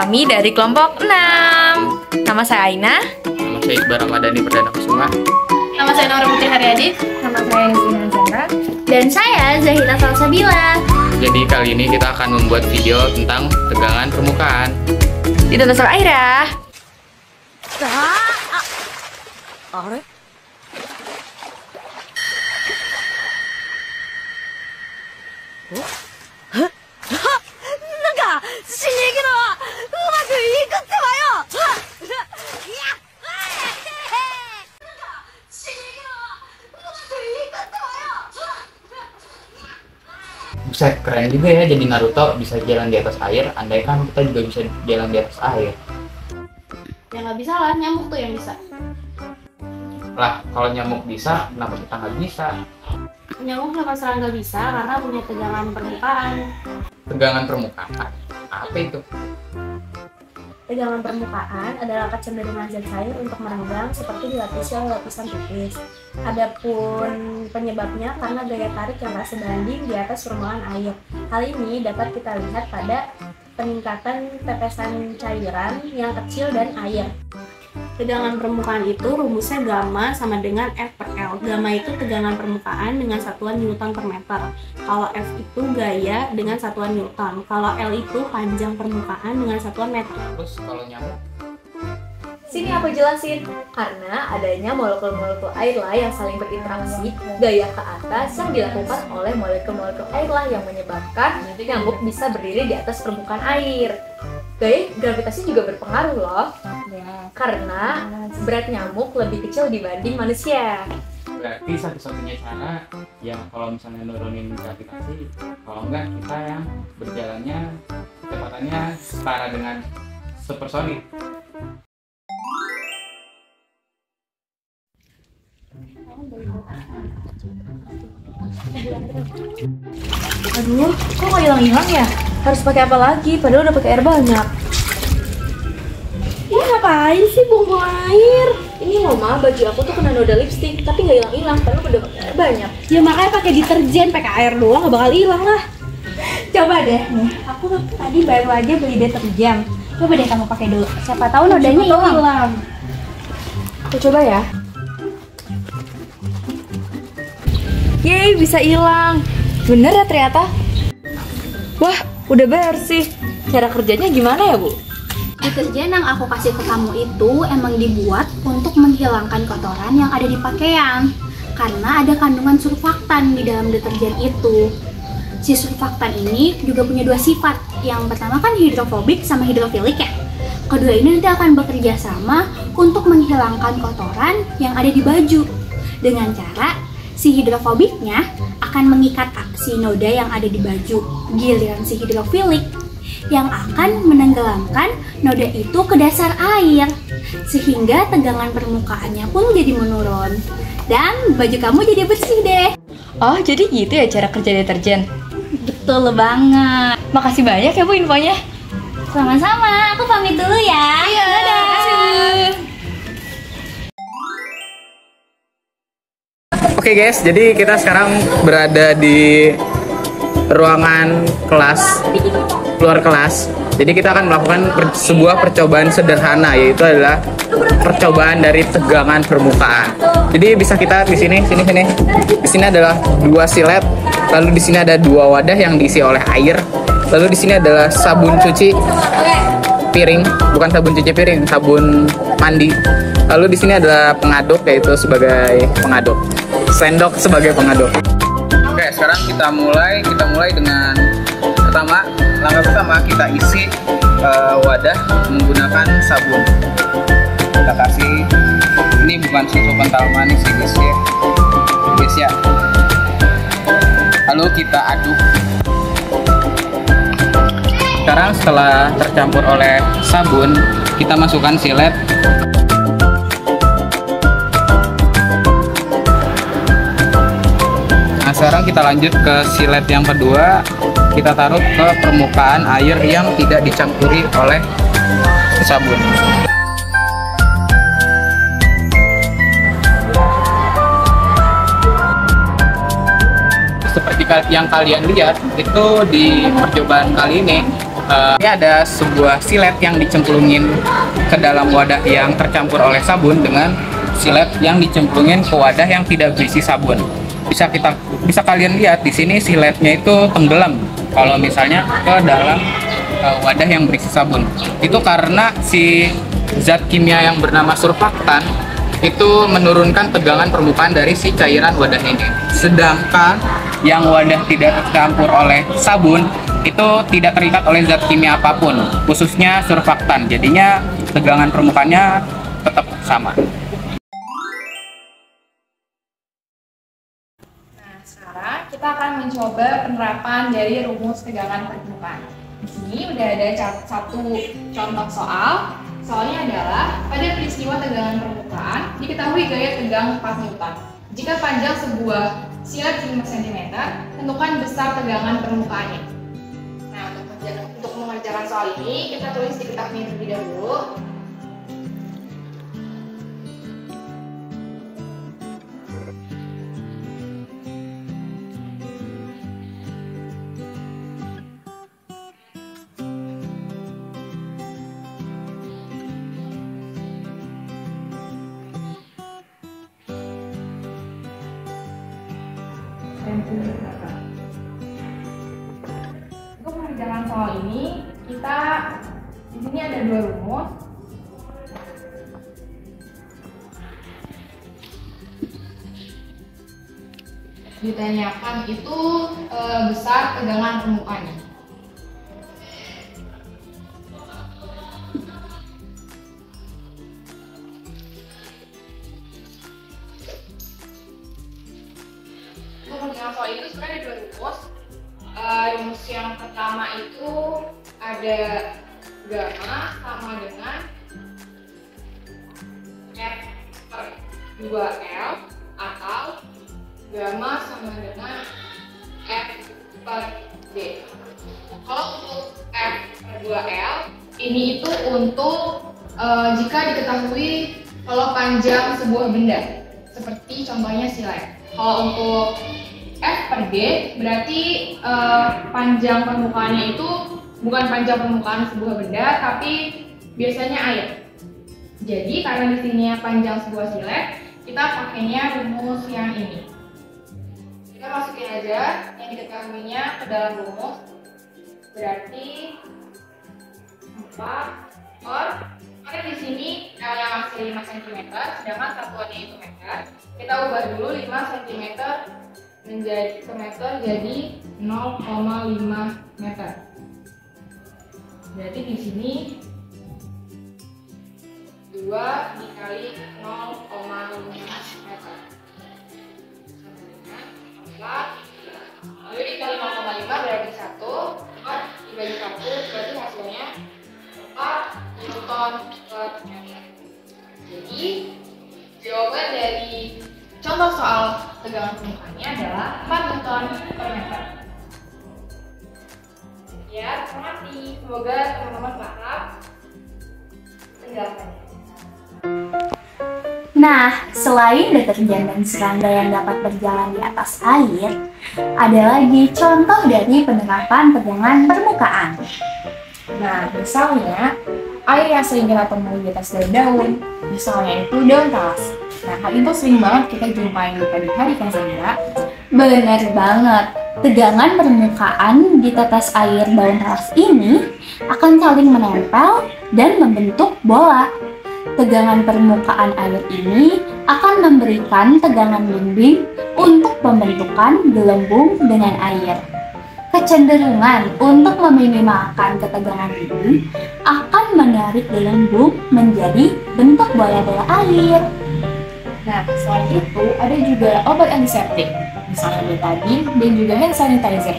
kami dari kelompok 6. Nama saya Aina. Nama saya Iqbal Ramadhani Perdana Kusuma. Nama saya Nora Putri Haryadi. Nama saya Nizina Zara. Dan saya Zahira Salsabila. Jadi kali ini kita akan membuat video tentang tegangan permukaan. Ditonton sama Aira. Buset, keren juga ya jadi Naruto bisa jalan di atas air. Andai kan kita juga bisa jalan di atas air. Ya nggak bisa lah, nyamuk tuh yang bisa. Lah, kalau nyamuk bisa, kenapa kita nggak bisa? Nyamuk kenapa serang nggak bisa? Karena punya tegangan permukaan. Tegangan permukaan? Apa itu? Tegangan permukaan adalah kecenderungan zat cair untuk merenggang seperti dilapisi oleh lapisan tipis. Adapun penyebabnya karena gaya tarik yang tak sebanding di atas permukaan air. Hal ini dapat kita lihat pada peningkatan tetesan cairan yang kecil dan air. Tegangan permukaan itu rumusnya gamma sama dengan F per L. Gamma itu tegangan permukaan dengan satuan Newton per meter. Kalau F itu gaya dengan satuan Newton. Kalau L itu panjang permukaan dengan satuan meter. Terus kalau nyamuk? Sini aku jelasin. Karena adanya molekul-molekul air lah yang saling berinteraksi, gaya ke atas yang dilakukan oleh molekul-molekul air lah yang menyebabkan nyamuk bisa berdiri di atas permukaan air. Gaya gravitasi juga berpengaruh loh. Karena berat nyamuk lebih kecil dibanding manusia. Berarti satu-satunya cara ya kalau misalnya nurunin gravitasi, kalau enggak kita yang berjalannya kecepatannya setara dengan supersonik. Aduh, kok nggak hilang-hilang ya? Harus pakai apa lagi? Padahal udah pakai air banyak. Ini ngapain sih buang air? Ini loh Ma, baju aku tuh kena noda lipstick, tapi nggak hilang-hilang karena udah pakai air banyak. Ya makanya pakai deterjen, pakai air doang nggak bakal hilang lah. Coba deh nih, aku tadi baru aja beli deterjen. Coba deh kamu pakai dulu. Siapa tahu nodanya hilang. Aku coba ya. Yeay, bisa hilang. Bener ya ternyata. Wah, udah bersih. Cara kerjanya gimana ya, Bu? Deterjen yang aku kasih ke kamu itu emang dibuat untuk menghilangkan kotoran yang ada di pakaian. Karena ada kandungan surfaktan di dalam deterjen itu. Si surfaktan ini juga punya dua sifat. Yang pertama kan hidrofobik sama hidrofilik ya. Kedua ini nanti akan bekerja sama untuk menghilangkan kotoran yang ada di baju. Dengan cara si hidrofobiknya akan mengikat si noda yang ada di baju. Giliran si hidrofilik yang akan menenggelamkan noda itu ke dasar air, sehingga tegangan permukaannya pun jadi menurun dan baju kamu jadi bersih deh. Oh, jadi gitu ya cara kerja deterjen? Betul banget. Makasih banyak ya Bu infonya. Sama-sama, aku pamit dulu ya. Iya, dadah. Oke guys, jadi kita sekarang berada di ruangan kelas, luar kelas. Jadi kita akan melakukan sebuah percobaan sederhana, yaitu adalah percobaan dari tegangan permukaan. Jadi bisa kita di sini. Di sini adalah dua silet, lalu di sini ada dua wadah yang diisi oleh air. Lalu di sini adalah sabun cuci piring, bukan sabun cuci piring, sabun mandi. Lalu di sini adalah pengaduk, yaitu sebagai pengaduk. Sendok sebagai pengaduk. Oke, sekarang kita mulai dengan langkah pertama kita isi wadah menggunakan sabun. Kita kasih, ini bukan susu kental manis sih guys ya. Lalu kita aduk. Sekarang setelah tercampur oleh sabun, kita masukkan silet. Sekarang kita lanjut ke silet yang kedua. Kita taruh ke permukaan air yang tidak dicampuri oleh sabun. Seperti yang kalian lihat, itu di percobaan kali ini Ini ada sebuah silet yang dicemplungin ke dalam wadah yang tercampur oleh sabun dengan silet yang dicemplungin ke wadah yang tidak berisi sabun. Bisa kalian lihat di sini siletnya itu tenggelam kalau misalnya ke dalam wadah yang berisi sabun. Itu karena si zat kimia yang bernama surfaktan itu menurunkan tegangan permukaan dari si cairan wadah ini. Sedangkan yang wadah tidak tercampur oleh sabun itu tidak terikat oleh zat kimia apapun, khususnya surfaktan. Jadinya tegangan permukaannya tetap sama. Nah, sekarang kita akan mencoba penerapan dari rumus tegangan permukaan. Di sini udah ada satu contoh soal. Soalnya adalah pada peristiwa tegangan permukaan diketahui gaya tegang 4 Newton. Jika panjang sebuah silet 5 cm, tentukan besar tegangan permukaannya. Nah, untuk mengerjakan soal ini kita tulis di kertasnya terlebih dahulu. Untuk mengerjakan soal ini, kita di sini ada 2 rumus. Ditanyakan itu besar tegangan permukaannya. Soal itu sebenarnya ada 2 rumus. Rumus yang pertama itu ada gamma sama dengan F per 2L atau gamma sama dengan F per D. Kalau untuk F per 2L ini itu untuk jika diketahui kalau panjang sebuah benda seperti contohnya silet. Kalau untuk F per D berarti panjang permukaannya itu bukan panjang permukaan sebuah benda, tapi biasanya air. Jadi karena di sini panjang sebuah silet, kita pakainya rumus yang ini. Kita masukin aja yang diketahuinya ke dalam rumus. Berarti 4 or karena di sini L yang masih 5 cm, sedangkan satuannya itu meter. Kita ubah dulu 5 cm menjadi ke meter jadi 0,5 meter. Berarti di sini 2 dikali 0,5 meter. Lalu dikali 0,5 berarti 1, 4 dibagi 1 berarti hasilnya 4 Newton per meter. Jadi jawaban dari contoh soal tegangan permukaannya adalah 4 Newton per meter. Ya, terima kasih. Semoga teman-teman paham penjelasannya. Nah, selain deterjen dan serangga yang dapat berjalan di atas air, ada lagi contoh dari penerapan tegangan permukaan. Nah, misalnya air yang sering kita temui di atas daun, misalnya itu daun talas. Nah, hal itu sering banget kita jumpain di pagi hari kan, Sandra? Benar banget, tegangan permukaan di tetes air daun talas ini akan saling menempel dan membentuk bola. Tegangan permukaan air ini akan memberikan tegangan bimbing untuk pembentukan gelembung dengan air. Kecenderungan untuk meminimalkan ketegangan ini akan menarik gelembung menjadi bentuk bola-bola air. Nah, selain itu ada juga obat antiseptik, misalnya betadine dan juga hand sanitizer.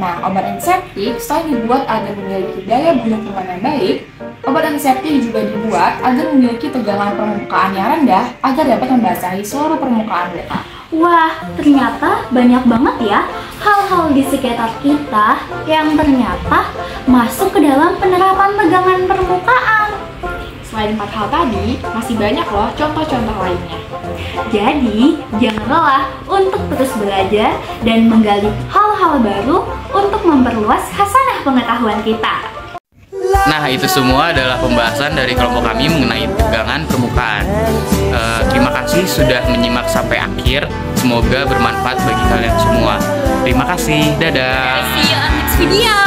Nah, obat antiseptik selain dibuat agar memiliki daya bunuh kuman yang baik, obat antiseptik juga dibuat agar memiliki tegangan permukaan yang rendah agar dapat membasahi seluruh permukaan luka. Wah, ternyata banyak banget ya hal-hal di sekitar kita yang ternyata masuk ke dalam penerapan tegangan permukaan. Selain 4 hal tadi, masih banyak loh contoh-contoh lainnya. Jadi, jangan lelah untuk terus belajar dan menggali hal-hal baru untuk memperluas khasanah pengetahuan kita. Nah, itu semua adalah pembahasan dari kelompok kami mengenai tegangan permukaan. Terima kasih sudah menyimak sampai akhir. Semoga bermanfaat bagi kalian semua. Terima kasih. Dadah. See you on next video.